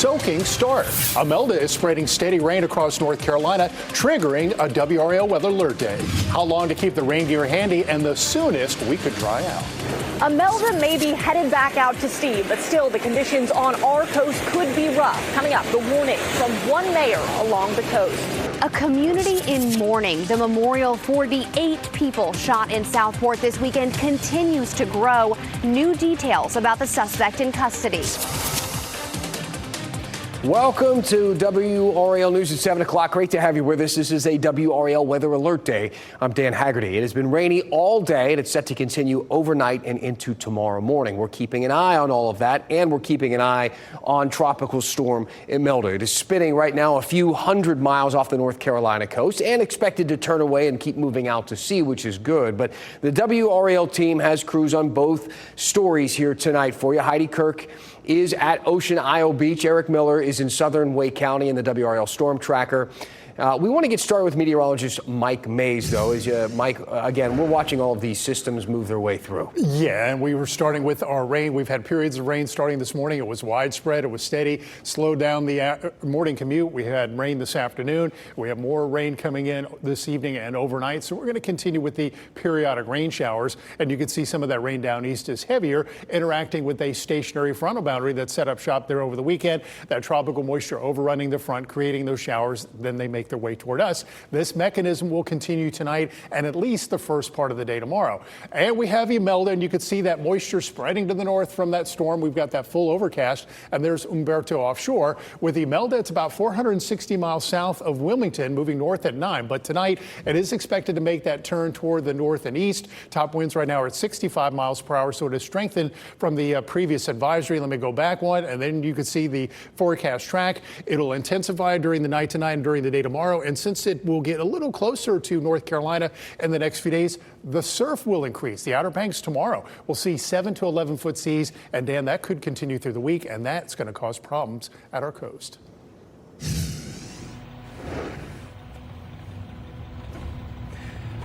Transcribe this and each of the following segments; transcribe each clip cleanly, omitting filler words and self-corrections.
soaking start. Imelda is spreading steady rain across North Carolina, triggering a WRAL weather alert day. How long to keep the rain gear handy and the soonest we could dry out. Imelda may be headed back out to sea, but still the conditions on our coast could be rough. Coming up, the warning from one mayor along the coast. A community in mourning. The memorial for the 8 people shot in Southport this weekend continues to grow. New details about the suspect in custody. Welcome to WRAL News at 7 o'clock. Great to have you with us. This is a WRAL Weather Alert Day. I'm Dan Haggerty. It has been rainy all day, and it's set to continue overnight and into tomorrow morning. We're keeping an eye on all of that, and we're keeping an eye on Tropical Storm Imelda. It is spinning right now a few hundred miles off the North Carolina coast and expected to turn away and keep moving out to sea, which is good. But the WRAL team has crews on both stories here tonight for you. Heidi Kirk is at Ocean Isle Beach. Eric Miller is in southern Wake County in the WRAL Storm Tracker. We want to get started with meteorologist Mike Mays, though. Mike, again, we're watching all of these systems move their way through. Yeah, and we were starting with our rain. We've had periods of rain starting this morning. It was widespread. It was steady. Slowed down the morning commute. We had rain this afternoon. We have more rain coming in this evening and overnight. So we're going to continue with the periodic rain showers. And you can see some of that rain down east is heavier, interacting with a stationary frontal boundary that set up shop there over the weekend. That tropical moisture overrunning the front, creating those showers. Then they make their way toward us. This mechanism will continue tonight and at least the first part of the day tomorrow. And we have Imelda, and you can see that moisture spreading to the north from that storm. We've got that full overcast, and there's Humberto offshore. With Imelda, it's about 460 miles south of Wilmington, moving north at 9. But tonight, it is expected to make that turn toward the north and east. Top winds right now are at 65 miles per hour, so it has strengthened from the previous advisory. Let me go back one, and then you can see the forecast track. It'll intensify during the night tonight and during the day tomorrow. And since it will get a little closer to North Carolina in the next few days, the surf will increase. The Outer Banks tomorrow will see 7 to 11 foot seas. And Dan, that could continue through the week, and that's going to cause problems at our coast.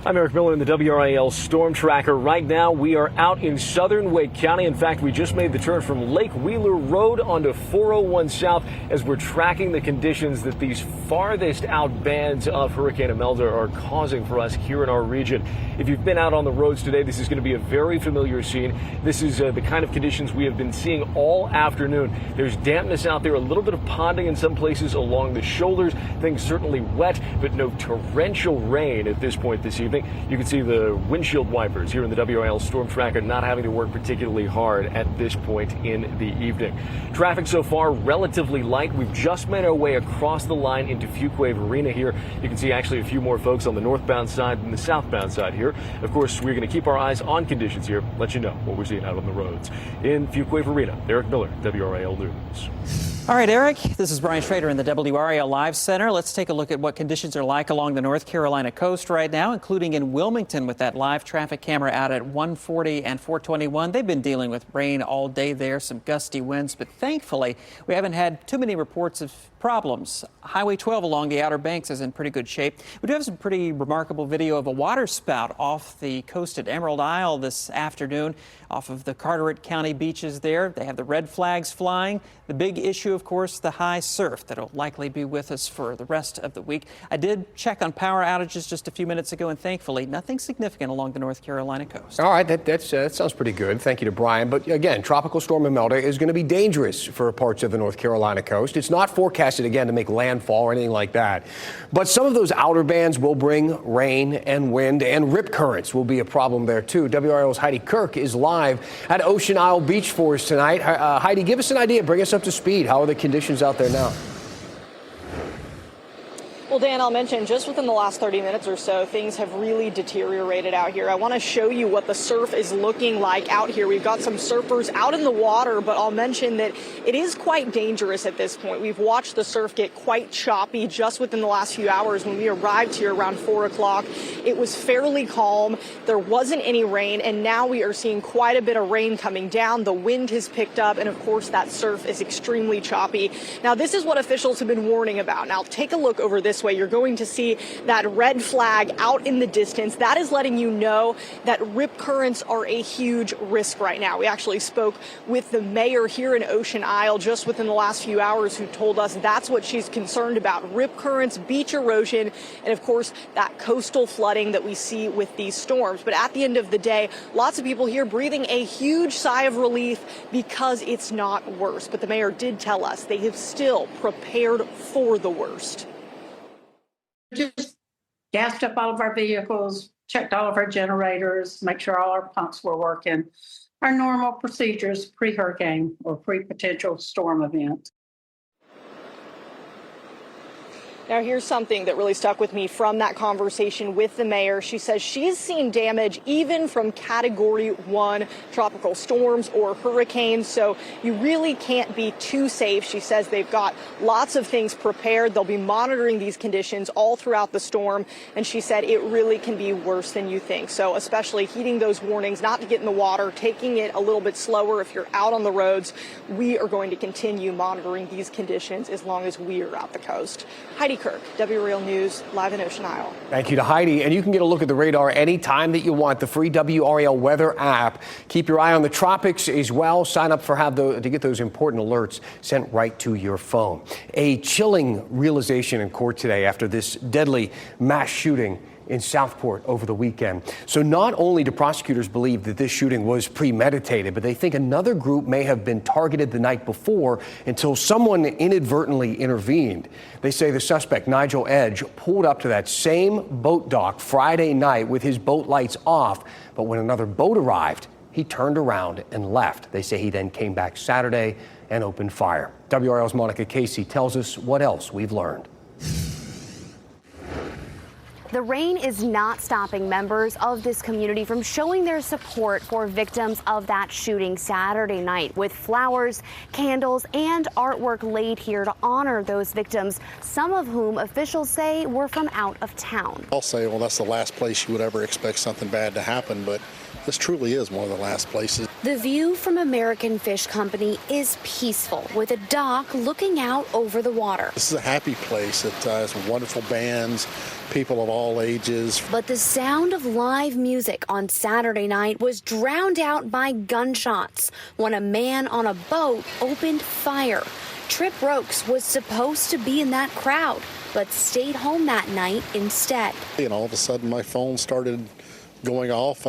I'm Eric Miller in the WRAL Storm Tracker. Right now, we are out in southern Wake County. In fact, we just made the turn from Lake Wheeler Road onto 401 South as we're tracking the conditions that these farthest out bands of Hurricane Imelda are causing for us here in our region. If you've been out on the roads today, this is going to be a very familiar scene. This is the kind of conditions we have been seeing all afternoon. There's dampness out there, a little bit of ponding in some places along the shoulders. Things certainly wet, but no torrential rain at this point this evening. You can see the windshield wipers here in the WRAL Storm Tracker not having to work particularly hard at this point in the evening. Traffic so far relatively light. We've just made our way across the line into Fuquay Arena here. You can see actually a few more folks on the northbound side than the southbound side here. Of course, we're going to keep our eyes on conditions here, let you know what we're seeing out on the roads. In Fuquay Arena, Eric Miller, WRAL News. All right, Eric, this is Brian Schrader in the WRAL Live Center. Let's take a look at what conditions are like along the North Carolina coast right now, including in Wilmington with that live traffic camera out at 140 and 421. They've been dealing with rain all day there, some gusty winds, but thankfully we haven't had too many reports of problems. Highway 12 along the Outer Banks is in pretty good shape. We do have some pretty remarkable video of a water spout off the coast at Emerald Isle this afternoon off of the Carteret County beaches there. They have the red flags flying. The big issue, of course, the high surf that'll likely be with us for the rest of the week. I did check on power outages just a few minutes ago, and thankfully nothing significant along the North Carolina coast. All right, that sounds pretty good. Thank you to Brian. But again, Tropical Storm Imelda is going to be dangerous for parts of the North Carolina coast. It's not forecasted again to make landfall or anything like that. But some of those outer bands will bring rain and wind, and rip currents will be a problem there too. WRAL's Heidi Kirk is live at Ocean Isle Beach for us tonight. Heidi, give us an idea. Bring us up to speed. How are the conditions out there now? Well, Dan, I'll mention just within the last 30 minutes or so, things have really deteriorated out here. I want to show you what the surf is looking like out here. We've got some surfers out in the water, but I'll mention that it is quite dangerous at this point. We've watched the surf get quite choppy just within the last few hours. When we arrived here around 4 o'clock, it was fairly calm. There wasn't any rain, and now we are seeing quite a bit of rain coming down. The wind has picked up, and of course, that surf is extremely choppy. Now, this is what officials have been warning about. Now, take a look over this way. Expressway, you're going to see that red flag out in the distance. That is letting you know that rip currents are a huge risk right now. We actually spoke with the mayor here in Ocean Isle just within the last few hours, who told us that's what she's concerned about: rip currents, beach erosion, and of course that coastal flooding that we see with these storms. But at the end of the day, lots of people here breathing a huge sigh of relief because it's not worse. But the mayor did tell us they have still prepared for the worst. Just gassed up all of our vehicles, checked all of our generators, make sure all our pumps were working. Our normal procedures pre-hurricane or pre-potential storm event. Now, here's something that really stuck with me from that conversation with the mayor. She says she's seen damage even from Category 1 tropical storms or hurricanes, so you really can't be too safe. She says they've got lots of things prepared. They'll be monitoring these conditions all throughout the storm, and she said it really can be worse than you think. So especially heeding those warnings not to get in the water, taking it a little bit slower if you're out on the roads. We are going to continue monitoring these conditions as long as we are at the coast. Heidi Kirk, WRAL News, live in Ocean Isle. Thank you to Heidi. And you can get a look at the radar anytime that you want. The free WRAL weather app. Keep your eye on the tropics as well. Sign up to get those important alerts sent right to your phone. A chilling realization in court today after this deadly mass shooting in Southport over the weekend. So not only do prosecutors believe that this shooting was premeditated, but they think another group may have been targeted the night before until someone inadvertently intervened. They say the suspect, Nigel Edge, pulled up to that same boat dock Friday night with his boat lights off, but when another boat arrived, he turned around and left. They say he then came back Saturday and opened fire. WRL's Monica Casey tells us what else we've learned. The rain is not stopping members of this community from showing their support for victims of that shooting Saturday night, with flowers, candles, and artwork laid here to honor those victims, some of whom officials say were from out of town. I'll say, well, that's the last place you would ever expect something bad to happen, but this truly is one of the last places. The view from American Fish Company is peaceful, with a dock looking out over the water. This is a happy place. It has wonderful bands, people of all ages. But the sound of live music on Saturday night was drowned out by gunshots when a man on a boat opened fire. Trip Rokes was supposed to be in that crowd, but stayed home that night instead. And all of a sudden, my phone started going off.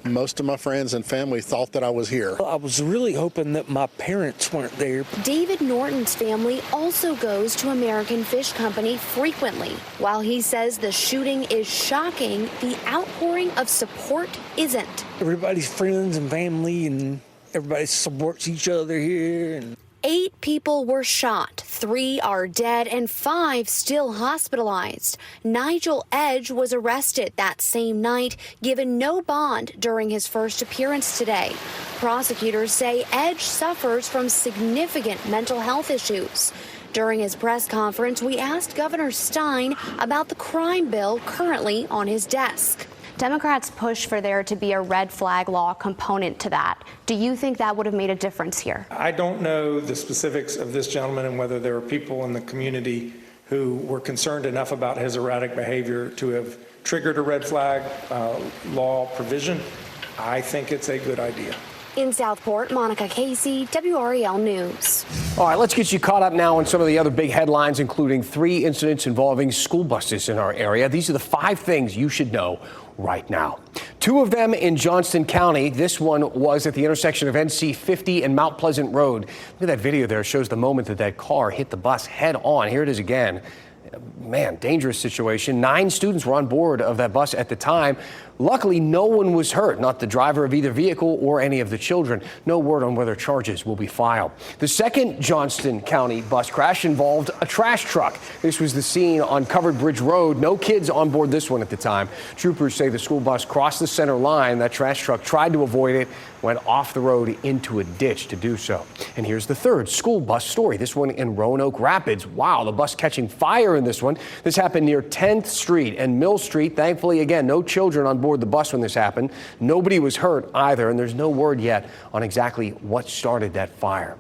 Most of my friends and family thought that I was here. I was really hoping that my parents weren't there. David Norton's family also goes to American Fish Company frequently. While he says the shooting is shocking, the outpouring of support isn't. Everybody's friends and family, and everybody supports each other here. And 8 people were shot, 3 are dead, and 5 still hospitalized. Nigel Edge was arrested that same night, given no bond during his first appearance today. Prosecutors say Edge suffers from significant mental health issues. During his press conference, we asked Governor Stein about the crime bill currently on his desk. Democrats push for there to be a red flag law component to that. Do you think that would have made a difference here? I don't know the specifics of this gentleman and whether there are people in the community who were concerned enough about his erratic behavior to have triggered a red flag law provision. I think it's a good idea. In Southport, Monica Casey, WRAL News. All right, let's get you caught up now on some of the other big headlines, including 3 incidents involving school buses in our area. These are the 5 things you should know right now. 2 of them in Johnston County. This one was at the intersection of NC 50 and Mount Pleasant Road. Look at that video there. It shows the moment that car hit the bus head on. Here it is again. Man, dangerous situation. 9 students were on board of that bus at the time. Luckily, no one was hurt, not the driver of either vehicle or any of the children. No word on whether charges will be filed. The second Johnston County bus crash involved a trash truck. This was the scene on Covered Bridge Road. No kids on board this one at the time. Troopers say the school bus crossed the center line. That trash truck tried to avoid it, went off the road into a ditch to do so. And here's the third school bus story. This one in Roanoke Rapids. Wow, the bus catching fire in this one. This happened near 10th Street and Mill Street. Thankfully, again, no children on board the bus when this happened. Nobody was hurt either, and there's no word yet on exactly what started that fire.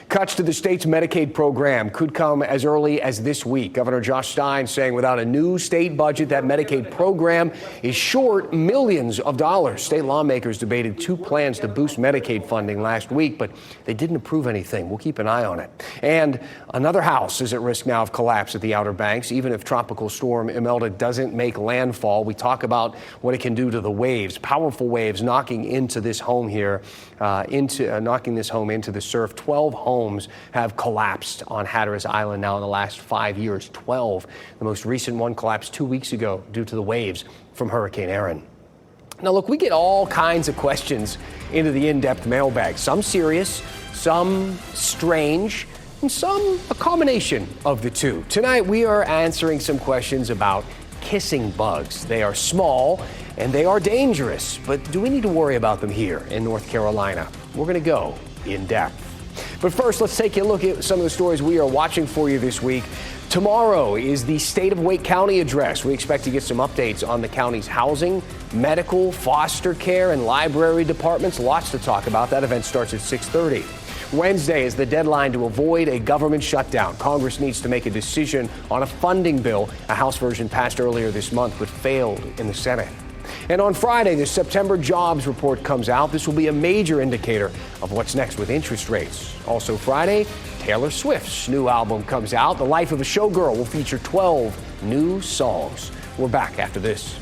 Cuts to the state's Medicaid program could come as early as this week. Governor Josh Stein saying without a new state budget, that Medicaid program is short millions of dollars. State lawmakers debated two plans to boost Medicaid funding last week, but they didn't approve anything. We'll keep an eye on it. And another house is at risk now of collapse at the Outer Banks, even if Tropical Storm Imelda doesn't make landfall. We talk about what it can do to the waves, powerful waves knocking into this home here, knocking this home into the surf. 12 homes have collapsed on Hatteras Island now in the last 5 years. 12. The most recent one collapsed 2 weeks ago due to the waves from Hurricane Erin. Now, look, we get all kinds of questions into the in-depth mailbag. Some serious, some strange, and some a combination of the two. Tonight, we are answering some questions about kissing bugs. They are small and they are dangerous, but do we need to worry about them here in North Carolina? We're going to go in depth. But first, let's take a look at some of the stories we are watching for you this week. Tomorrow is the State of Wake County address. We expect to get some updates on the county's housing, medical, foster care, and library departments. Lots to talk about. That event starts at 6:30. Wednesday is the deadline to avoid a government shutdown. Congress needs to make a decision on a funding bill. A House version passed earlier this month but failed in the Senate. And on Friday, the September jobs report comes out. This will be a major indicator of what's next with interest rates. Also Friday, Taylor Swift's new album comes out. The Life of a Showgirl will feature 12 new songs. We're back after this.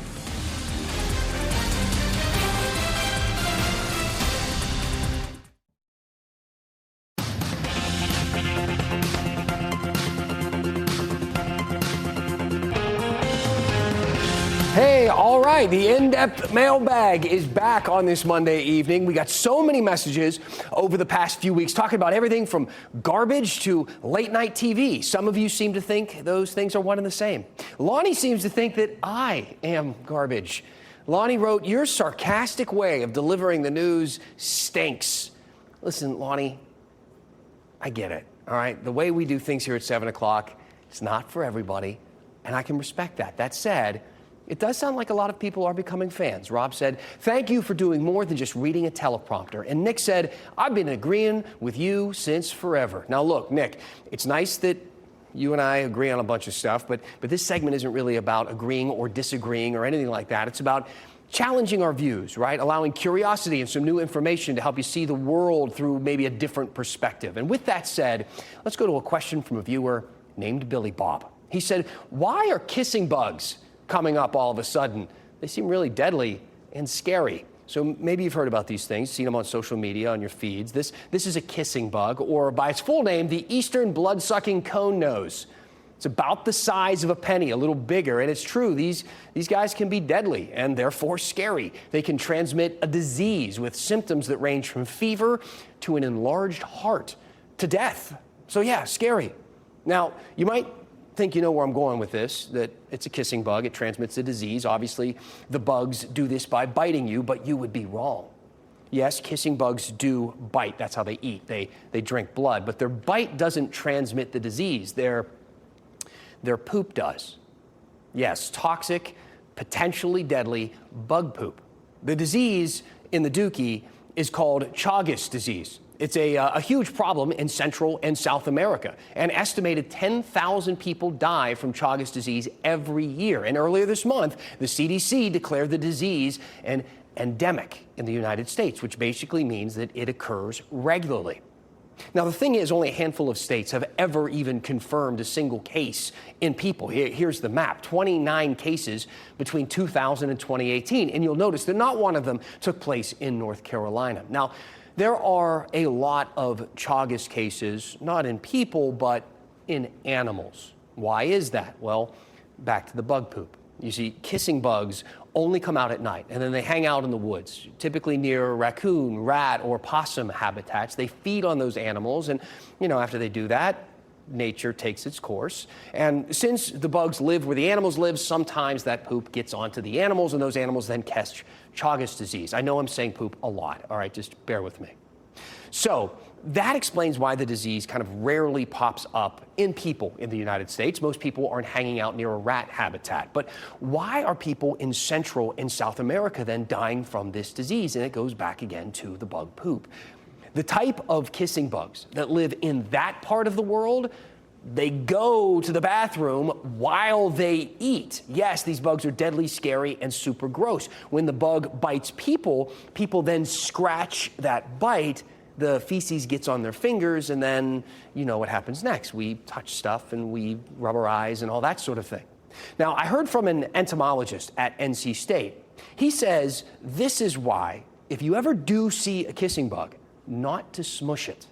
Hey, all right, the in-depth mailbag is back on this Monday evening. We got so many messages over the past few weeks talking about everything from garbage to late night TV. Some of you seem to think those things are one and the same. Lonnie seems to think that I am garbage. Lonnie wrote, "Your sarcastic way of delivering the news stinks." Listen, Lonnie, I get it, all right? The way we do things here at 7 o'clock, it's not for everybody, and I can respect that. That said, it does sound like a lot of people are becoming fans. Rob said, "Thank you for doing more than just reading a teleprompter." And Nick said, "I've been agreeing with you since forever." Now, look, Nick, it's nice that you and I agree on a bunch of stuff, but this segment isn't really about agreeing or disagreeing or anything like that. It's about challenging our views, right? Allowing curiosity and some new information to help you see the world through maybe a different perspective. And with that said, let's go to a question from a viewer named Billy Bob. He said, "Why are kissing bugs coming up all of a sudden? They seem really deadly and scary." So maybe you've heard about these things, seen them on social media, on your feeds. This is a kissing bug, or by its full name, the eastern blood-sucking cone nose. It's about the size of a penny, a little bigger, and it's true, these guys can be deadly and therefore scary. They can transmit a disease with symptoms that range from fever to an enlarged heart to death. So yeah, scary. Now, you might think you know where I'm going with this, that it's a kissing bug. It transmits a disease. Obviously, the bugs do this by biting you, but you would be wrong. Yes, kissing bugs do bite. That's how they eat. They drink blood, but their bite doesn't transmit the disease. Their poop does. Yes, toxic, potentially deadly bug poop. The disease in the dookie is called Chagas disease. It's a huge problem in Central and South America. An estimated 10,000 people die from Chagas disease every year. And earlier this month, the CDC declared the disease an endemic in the United States, which basically means that it occurs regularly. Now, the thing is, only a handful of states have ever even confirmed a single case in people. Here's the map. 29 cases between 2000 and 2018. And you'll notice that not one of them took place in North Carolina. Now, there are a lot of Chagas cases, not in people, but in animals. Why is that? Well, back to the bug poop. You see, kissing bugs only come out at night, and then they hang out in the woods, typically near raccoon, rat, or possum habitats. They feed on those animals, and, after they do that, nature takes its course. And since the bugs live where the animals live, sometimes that poop gets onto the animals, and those animals then catch Chagas disease. I know I'm saying poop a lot, all right? Just bear with me. So that explains why the disease kind of rarely pops up in people in the United States. Most people aren't hanging out near a rat habitat. But why are people in Central and South America then dying from this disease? And it goes back again to the bug poop. The type of kissing bugs that live in that part of the world, they go to the bathroom while they eat. Yes, these bugs are deadly scary and super gross. When the bug bites people, people then scratch that bite. The feces gets on their fingers, and then you know what happens next. We touch stuff and we rub our eyes and all that sort of thing. Now, I heard from an entomologist at NC State. He says this is why, if you ever do see a kissing bug, not to smush it.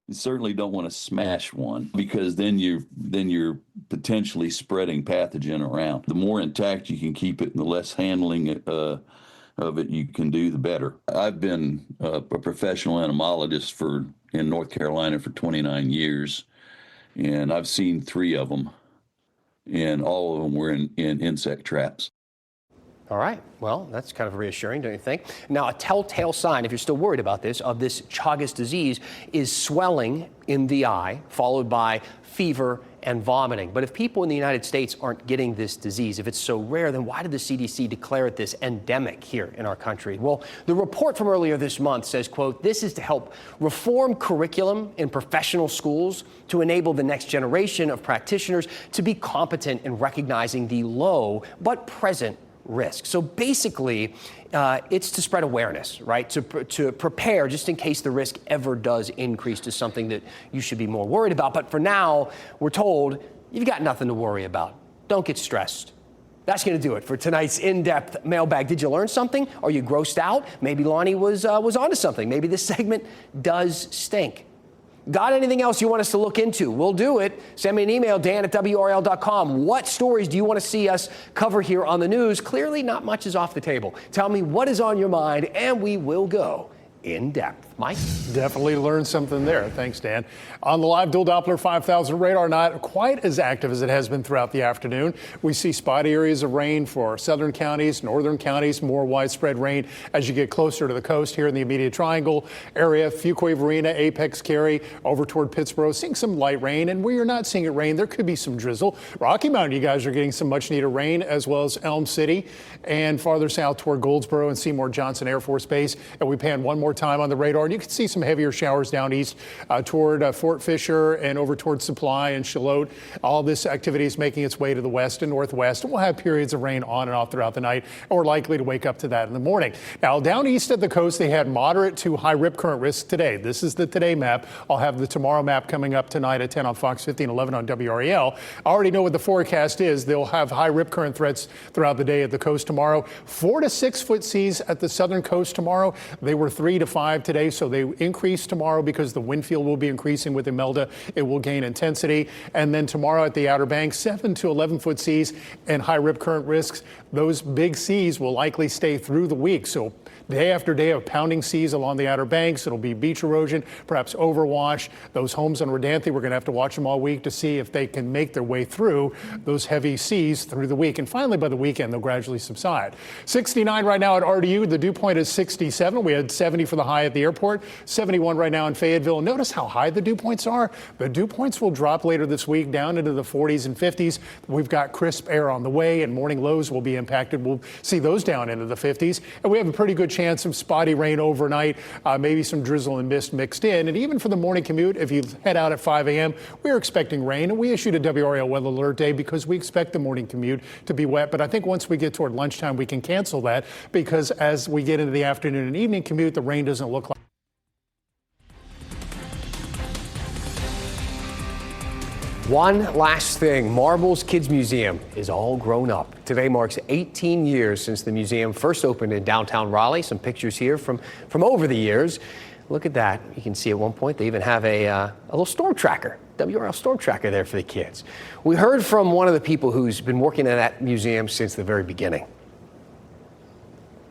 You certainly don't want to smash one, because then you're potentially spreading pathogen around. The more intact you can keep it and the less handling of it you can do, the better. I've been a professional entomologist in North Carolina for 29 years, and I've seen 3 of them, and all of them were in insect traps. All right. Well, that's kind of reassuring, don't you think? Now, a telltale sign, if you're still worried about this, of this Chagas disease is swelling in the eye, followed by fever and vomiting. But if people in the United States aren't getting this disease, if it's so rare, then why did the CDC declare it this endemic here in our country? Well, the report from earlier this month says, quote, this is to help reform curriculum in professional schools to enable the next generation of practitioners to be competent in recognizing the low but present risk. So basically, it's to spread awareness, right? To prepare just in case the risk ever does increase to something that you should be more worried about. But for now, we're told you've got nothing to worry about. Don't get stressed. That's going to do it for tonight's in-depth mailbag. Did you learn something? Are you grossed out? Maybe Lonnie was onto something. Maybe this segment does stink. Got anything else you want us to look into? We'll do it. Send me an email, dan@WRAL.com. What stories do you want to see us cover here on the news? Clearly, not much is off the table. Tell me what is on your mind, and we will go in depth. Mike? Definitely learned something there. Thanks, Dan. On the live dual Doppler 5000 radar, not quite as active as it has been throughout the afternoon. We see spotty areas of rain for southern counties, northern counties, more widespread rain as you get closer to the coast here in the immediate triangle area. Fuquay, Varina, Apex, Cary, over toward Pittsburgh, seeing some light rain. And where you're not seeing it rain, there could be some drizzle. Rocky Mountain, you guys are getting some much needed rain, as well as Elm City and farther south toward Goldsboro and Seymour Johnson Air Force Base. And we pan one more time on the radar. And you can see some heavier showers down east toward Fort Fisher and over toward Supply and Shallotte. All this activity is making its way to the west and northwest. And we'll have periods of rain on and off throughout the night, and we're likely to wake up to that in the morning. Now, down east at the coast, they had moderate to high rip current risk today. This is the today map. I'll have the tomorrow map coming up tonight at 10 on Fox 15, 11 on WRAL. I already know what the forecast is. They'll have high rip current threats throughout the day at the coast tomorrow. 4 to 6 foot seas at the southern coast tomorrow. They were 3 to 5 today, so they increase tomorrow because the wind field will be increasing with Imelda. It will gain intensity. And then tomorrow at the Outer Banks, 7 to 11 foot seas and high rip current risks. Those big seas will likely stay through the week. So day after day of pounding seas along the Outer Banks. It'll be beach erosion, perhaps overwash. Those homes on Rodanthe, we're going to have to watch them all week to see if they can make their way through those heavy seas through the week. And finally, by the weekend, they'll gradually subside. 69 right now at RDU. The dew point is 67. We had 70 for the high at the airport. 71 right now in Fayetteville. Notice how high the dew points are. The dew points will drop later this week down into the 40s and 50s. We've got crisp air on the way, and morning lows will be impacted. We'll see those down into the 50s. And we have a pretty good chance of spotty rain overnight, maybe some drizzle and mist mixed in. And even for the morning commute, if you head out at 5 a.m., we're expecting rain. And we issued a WRAL weather alert day because we expect the morning commute to be wet. But I think once we get toward lunchtime, we can cancel that, because as we get into the afternoon and evening commute, the rain doesn't look like. One last thing, Marbles Kids Museum is all grown up. Today marks 18 years since the museum first opened in downtown Raleigh. Some pictures here from over the years. Look at that. You can see at one point they even have a little storm tracker, WRAL storm tracker there for the kids. We heard from one of the people who's been working at that museum since the very beginning.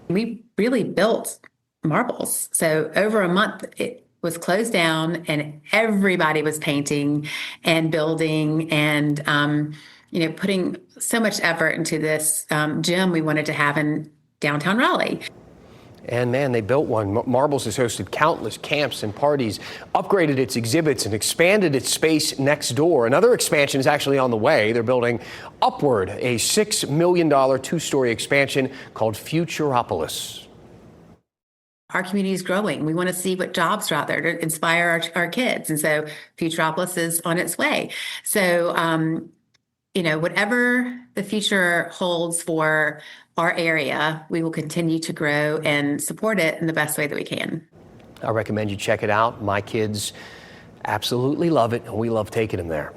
We really built Marbles. So over a month, it was closed down and everybody was painting and building and, putting so much effort into this gym we wanted to have in downtown Raleigh. And man, they built one. Marbles has hosted countless camps and parties, upgraded its exhibits, and expanded its space next door. Another expansion is actually on the way. They're building Upward, a $6 million two-story expansion called Futuropolis. our community is growing. We want to see what jobs are out there to inspire our kids. And so Futuropolis is on its way. So, whatever the future holds for our area, we will continue to grow and support it in the best way that we can. I recommend you check it out. My kids absolutely love it, and we love taking them there.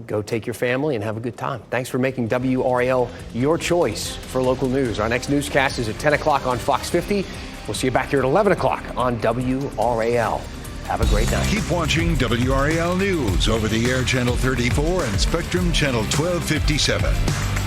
Go take your family and have a good time. Thanks for making WRAL your choice for local news. Our next newscast is at 10 o'clock on Fox 50. We'll see you back here at 11 o'clock on WRAL. Have a great night. Keep watching WRAL News over the air channel 34 and Spectrum channel 1257.